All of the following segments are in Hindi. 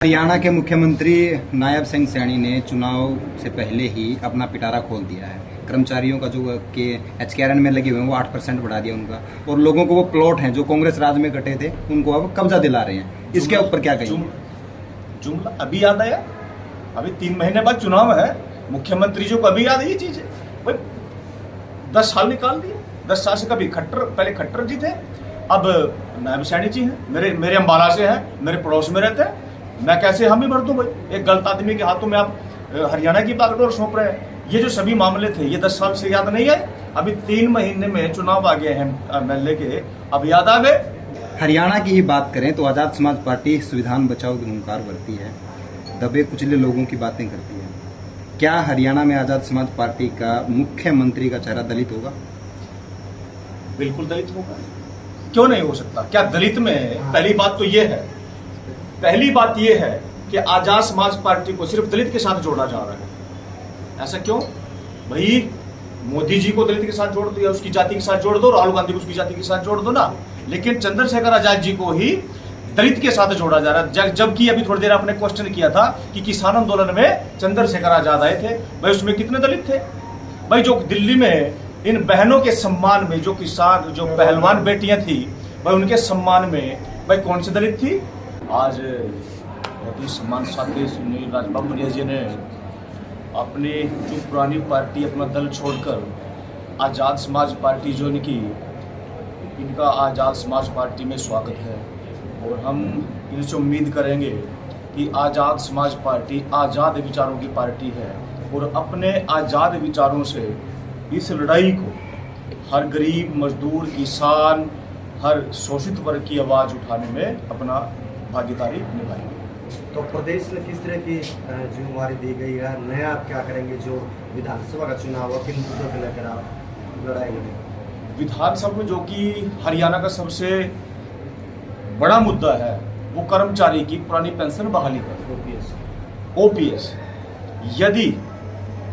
हरियाणा के मुख्यमंत्री नायब सिंह सैनी ने चुनाव से पहले ही अपना पिटारा खोल दिया है। कर्मचारियों का जो के HKRN में लगे हुए हैं वो 8% बढ़ा दिया उनका, और लोगों को वो प्लॉट हैं जो कांग्रेस राज में कटे थे उनको अब कब्जा दिला रहे हैं। इसके ऊपर क्या कहेंगे? जुमला अभी याद आया? अभी 3 महीने बाद चुनाव है, मुख्यमंत्री जो को अभी याद है ये चीज भाई? 10 साल निकाल दिए। 10 साल से कभी पहले खट्टर जी थे, अब नायब सैनी जी हैं, मेरे अम्बाला से हैं, मेरे पड़ोस में रहते हैं। मैं कैसे हामी भर दूं भाई? एक गलत आदमी के हाथों में आप हरियाणा की बागडोर सौंप रहे हैं। ये जो सभी मामले थे ये 10 साल से याद नहीं है? अभी 3 महीने में चुनाव आ गए हैं MLA के, अब याद आ गए। हरियाणा की ही बात करें तो आज़ाद समाज पार्टी संविधान बचाओ की हुंकार भरती है, दबे कुचले लोगों की बातें करती है। क्या हरियाणा में आज़ाद समाज पार्टी का मुख्यमंत्री का चेहरा दलित होगा? बिल्कुल दलित होगा, क्यों नहीं हो सकता? क्या दलित में? पहली बात तो ये है कि आजाद समाज पार्टी को सिर्फ दलित के साथ जोड़ा जा रहा है। ऐसा क्यों भाई? मोदी जी को दलित के साथ जोड़ दो या उसकी जाति के साथ जोड़ दो, राहुल गांधी को उसकी जाति के साथ जोड़ दो ना, लेकिन चंद्रशेखर आजाद जी को ही दलित के साथ जोड़ा जा रहा है। जबकि अभी थोड़ी देर आपने क्वेश्चन किया था कि किसान आंदोलन में चंद्रशेखर आजाद आए थे, भाई उसमें कितने दलित थे? भाई जो दिल्ली में इन बहनों के सम्मान में जो किसान जो पहलवान बेटियां थी, भाई उनके सम्मान में भाई कौन सी दलित थी? आज बहुत ही सम्मान साथी सुनील राजबाबू जी ने अपनी जो पुरानी पार्टी अपना दल छोड़कर आज़ाद समाज पार्टी जो इनकी, इनका आज़ाद समाज पार्टी में स्वागत है। और हम इनसे उम्मीद करेंगे कि आज़ाद समाज पार्टी आज़ाद विचारों की पार्टी है और अपने आज़ाद विचारों से इस लड़ाई को हर गरीब, मजदूर, किसान, हर शोषित वर्ग की आवाज़ उठाने में अपना भागीदारी निभाएंगे। तो प्रदेश में किस तरह की जिम्मेवारी दी गई है? नया आप क्या करेंगे? जो विधानसभा का चुनाव है, किन मुद्दों को लेकर आप लड़ाई लड़ेंगे? विधानसभा में जो कि हरियाणा का सबसे बड़ा मुद्दा है वो कर्मचारी की पुरानी पेंशन बहाली कर OPS। यदि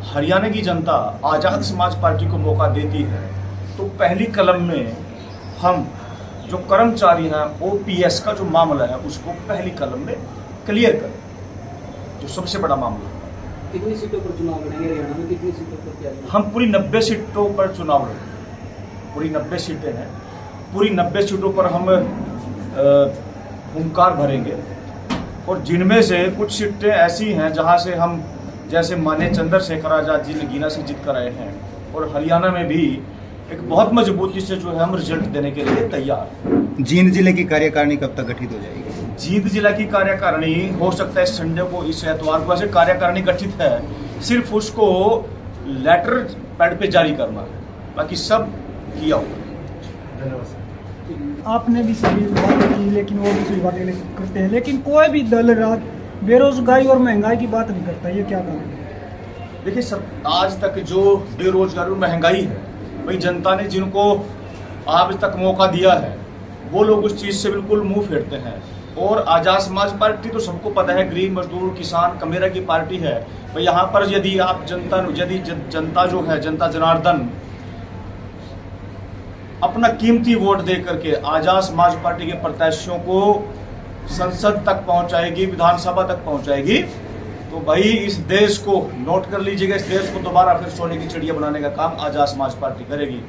हरियाणा की जनता आज़ाद समाज पार्टी को मौका देती है तो पहली कलम में हम जो कर्मचारी हैं OPS का जो मामला है उसको पहली कलम में क्लियर करें, जो सबसे बड़ा मामला है। कितनी सीटों पर चुनाव लड़ेंगे हरियाणा में? कितनी सीटों पर क्या? हम पूरी 90 सीटों पर चुनाव लड़ेंगे। पूरी 90 सीटें हैं, पूरी 90 सीटों पर हम हुंकार भरेंगे। और जिनमें से कुछ सीटें ऐसी हैं जहां से हम, जैसे माने चंद्रशेखर आजाद जी नगीना से जीत कर आए हैं, और हरियाणा में भी एक बहुत मजबूती से जो है हम रिजल्ट देने के लिए तैयार। जींद जिले की कार्यकारिणी कब तक गठित हो जाएगी? जींद जिला की कार्यकारिणी हो सकता है संडे को, इस एतवार को। ऐसे कार्यकारिणी गठित है, सिर्फ उसको लेटर पैड पे जारी करना है, बाकी सब किया हुआ। धन्यवाद। आपने भी सभी बातें की, लेकिन वो भी सभी बातें करते हैं, लेकिन कोई भी दल रात बेरोजगारी और महंगाई की बात नहीं करता। ये क्या कारण है? देखिए सर, आज तक जो बेरोजगारी और महंगाई है, भाई जनता ने जिनको आज तक मौका दिया है वो लोग उस चीज़ से बिल्कुल मुंह फेरते हैं। और आज़ाद समाज पार्टी तो सबको पता है गरीब, मजदूर, किसान, कमेरा की पार्टी है। भाई यहाँ पर यदि आप जनता जो है, जनता जनार्दन अपना कीमती वोट दे करके आज़ाद समाज पार्टी के प्रत्याशियों को संसद तक पहुंचाएगी, विधानसभा तक पहुंचाएगी, तो भाई इस देश को नोट कर लीजिएगा, इस देश को दोबारा फिर सोने की चिड़िया बनाने का काम आज़ाद समाज पार्टी करेगी।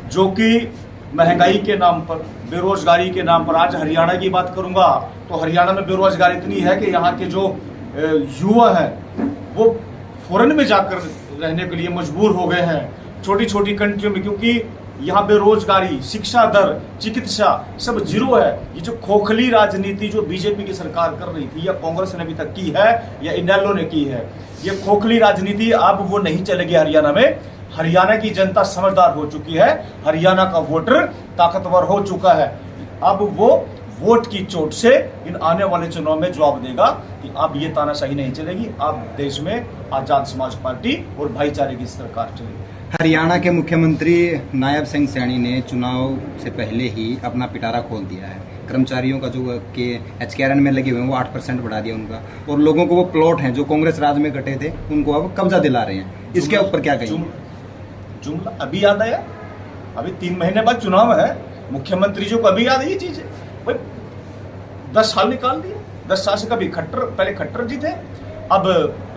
जो कि महंगाई के नाम पर, बेरोजगारी के नाम पर, आज हरियाणा की बात करूंगा तो हरियाणा में बेरोजगारी इतनी है कि यहाँ के जो युवा हैं वो फॉरेन में जाकर रहने के लिए मजबूर हो गए हैं, छोटी छोटी कंट्रियों में, क्योंकि यहाँ बेरोजगारी, शिक्षा दर, चिकित्सा सब जीरो है। ये जो खोखली राजनीति जो बीजेपी की सरकार कर रही थी या कांग्रेस ने अभी तक की है या इनेलो ने की है, ये खोखली राजनीति अब वो नहीं चलेगी हरियाणा में। हरियाणा की जनता समझदार हो चुकी है, हरियाणा का वोटर ताकतवर हो चुका है। अब वो वोट की चोट से इन आने वाले चुनाव में जवाब देगा कि अब ये तानाशाही नहीं चलेगी, अब देश में आज़ाद समाज पार्टी और भाईचारे की सरकार चलेगी। हरियाणा के मुख्यमंत्री नायब सिंह सैनी ने चुनाव से पहले ही अपना पिटारा खोल दिया है। कर्मचारियों का जो के HKRN में लगे हुए हैं वो 8% बढ़ा दिया उनका, और लोगों को वो प्लॉट हैं जो कांग्रेस राज में कटे थे उनको अब कब्जा दिला रहे हैं। इसके ऊपर क्या कहेंगे? जुमला अभी याद आया? अभी 3 महीने बाद चुनाव है, मुख्यमंत्री जी को अभी याद है ये चीज भाई? 10 साल निकाल दिए। 10 साल से कभी खट्टर, पहले खट्टर जी थे, अब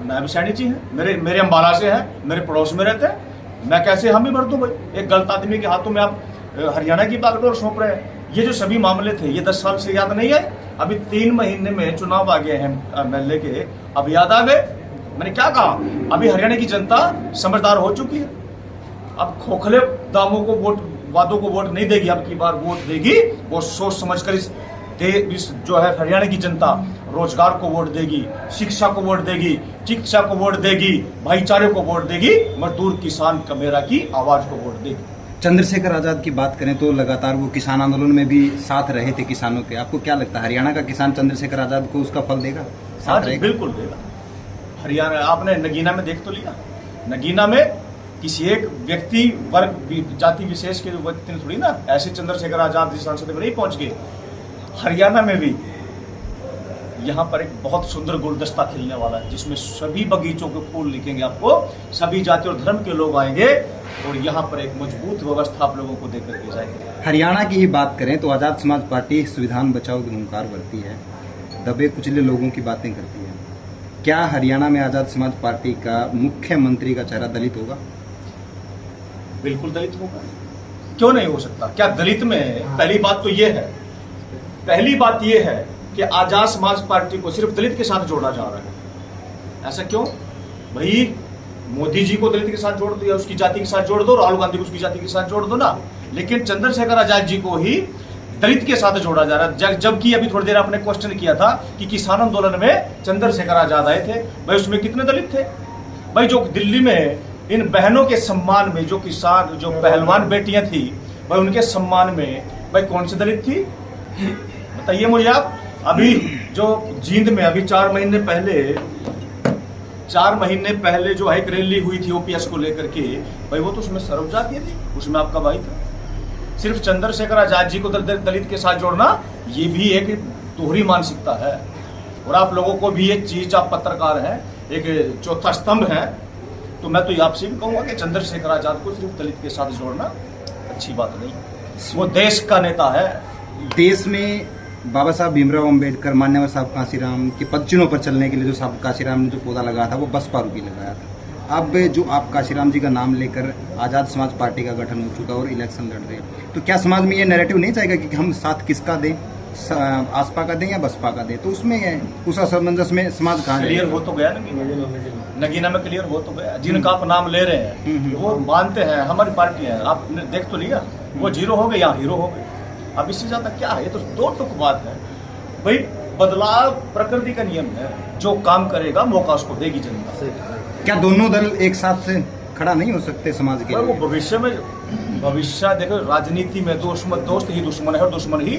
नायब सैनी जी हैं, मेरे अम्बाला से हैं, मेरे पड़ोस में रहते हैं। मैं कैसे हम ही भर दूं भाई? एक गलत आदमी के हाथों में आप हरियाणा की बागडोर सौंप रहे हैं। ये जो सभी मामले थे ये 10 साल से याद नहीं आए? अभी 3 महीने में चुनाव आ गए हैं एमएलए के, अब याद आ गए? मैंने क्या कहा? अभी हरियाणा की जनता समझदार हो चुकी है। अब खोखले दामों को वोट, वादों को वोट नहीं देगी, अब की बार वोट देगी वो सोच समझकर। इस जो है हरियाणा की जनता रोजगार को वोट देगी, शिक्षा को वोट देगी, चिकित्सा को वोट देगी, भाईचारे को वोट देगी, मजदूर किसान कमेरा की आवाज को वोट देगी। चंद्रशेखर आजाद की बात करें तो लगातार वो किसान आंदोलन में भी साथ रहे थे किसानों के। आपको क्या लगता है हरियाणा का किसान चंद्रशेखर आजाद को उसका फल देगा, साथ रहेगा? बिल्कुल देगा। हरियाणा आपने नगीना में देख तो लिया, नगीना में किसी एक व्यक्ति वर्ग जाति विशेष के व्यक्ति ने थोड़ी ना ऐसे चंद्रशेखर आजाद जिस संसद में नहीं पहुंच गए। हरियाणा में भी यहाँ पर एक बहुत सुंदर गुलदस्ता खिलने वाला है जिसमें सभी बगीचों के फूल लिखेंगे आपको, सभी जाति और धर्म के लोग आएंगे और यहाँ पर एक मजबूत व्यवस्था आप लोगों को देकर के जाएंगे। हरियाणा की ही बात करें तो आजाद समाज पार्टी संविधान बचाओ की हुंकार भरती है, दबे कुचले लोगों की बातें करती है। क्या हरियाणा में आजाद समाज पार्टी का मुख्यमंत्री का चेहरा दलित होगा? बिल्कुल दलित होगा, क्यों नहीं हो सकता? क्या दलित में पहली बात तो ये है, पहली बात ये है कि आजाद समाज पार्टी को सिर्फ दलित के साथ जोड़ा जा रहा है। ऐसा क्यों भाई? मोदी जी को दलित के साथ जोड़ दिया, उसकी जाति के साथ जोड़ दो, राहुल गांधी को उसकी जाति के साथ जोड़ दो ना, लेकिन चंद्रशेखर आजाद जी को ही दलित के साथ जोड़ा जा रहा है। जबकि अभी थोड़ी देर आपने क्वेश्चन किया था कि किसान आंदोलन में चंद्रशेखर आजाद आए थे, भाई उसमें कितने दलित थे? भाई जो दिल्ली में इन बहनों के सम्मान में जो किसान, जो पहलवान बेटियां थी, भाई उनके सम्मान में भाई कौन सी दलित थी? बताइए मुझे आप। अभी जो जींद में अभी 4 महीने पहले जो है एक रैली हुई थी ओपीएस को लेकर के, भाई वो तो उसमें सर्व जातीय थी, उसमें आपका भाई था। सिर्फ चंद्रशेखर आजाद जी को दलित के साथ जोड़ना ये भी एक दोहरी मानसिकता है। और आप लोगों को भी एक चीज, आप पत्रकार हैं, एक चौथा स्तंभ है, तो मैं तो आपसे भी कहूंगा कि चंद्रशेखर आजाद को सिर्फ दलित के साथ जोड़ना अच्छी बात नहीं। वो देश का नेता है। देश में बाबा साहब भीमराव अंबेडकर, मान्यवर साहब कांशीराम के पदचिन्हों पर चलने के लिए जो साहब कांशीराम ने जो पौधा लगाया था वो बसपा रूपी लगाया था। अब जो आप कांशीराम जी का नाम लेकर आजाद समाज पार्टी का गठन हो चुका और इलेक्शन लड़ रहे हैं, तो क्या समाज में ये नैरेटिव नहीं चाहेगा कि हम साथ किसका दें, आसपा का दें या बसपा का दें? तो उसमें उस असमंजस में समाज कहाँ क्लियर हो तो गया नगीना में क्लियर हो तो गया। जिनका आप नाम ले रहे हैं वो मानते हैं हमारी पार्टी है, आपने देख तो लिया, वो 0 हो गए, यहाँ हीरो हो गए। अब इससे ज्यादा क्या है? ये तो 2 टुक बात है भाई। बदलाव प्रकृति का नियम है, जो काम करेगा मौका उसको देगी जनता। क्या दोनों दल एक साथ से खड़ा नहीं हो सकते समाज के लिए? वो भविष्य देखो, राजनीति में दोस्त ही दुश्मन है और दुश्मन ही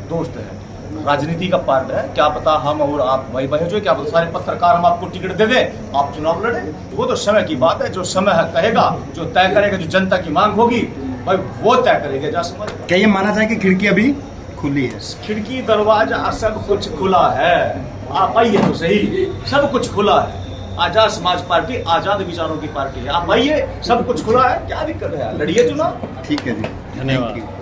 दोस्त है। राजनीति का पार्ट है। क्या पता हम और आप भाई भाई जो, क्या पता सारे पत्रकार हम आपको टिकट दे दें, आप चुनाव लड़े, वो तो समय की बात है। जो समय कहेगा, जो तय करेगा, जो जनता की मांग होगी भाई वो तय करेगा। जा समझ। क्या ये माना जाए कि खिड़की अभी खुली है? खिड़की दरवाजा सब कुछ खुला है, आप आइए तो सही, सब कुछ खुला है। आजाद समाज पार्टी आजाद विचारों की पार्टी है, आप आइए, सब कुछ खुला है, क्या दिक्कत है? लड़िए चुनाव। ठीक है जी, धन्यवाद।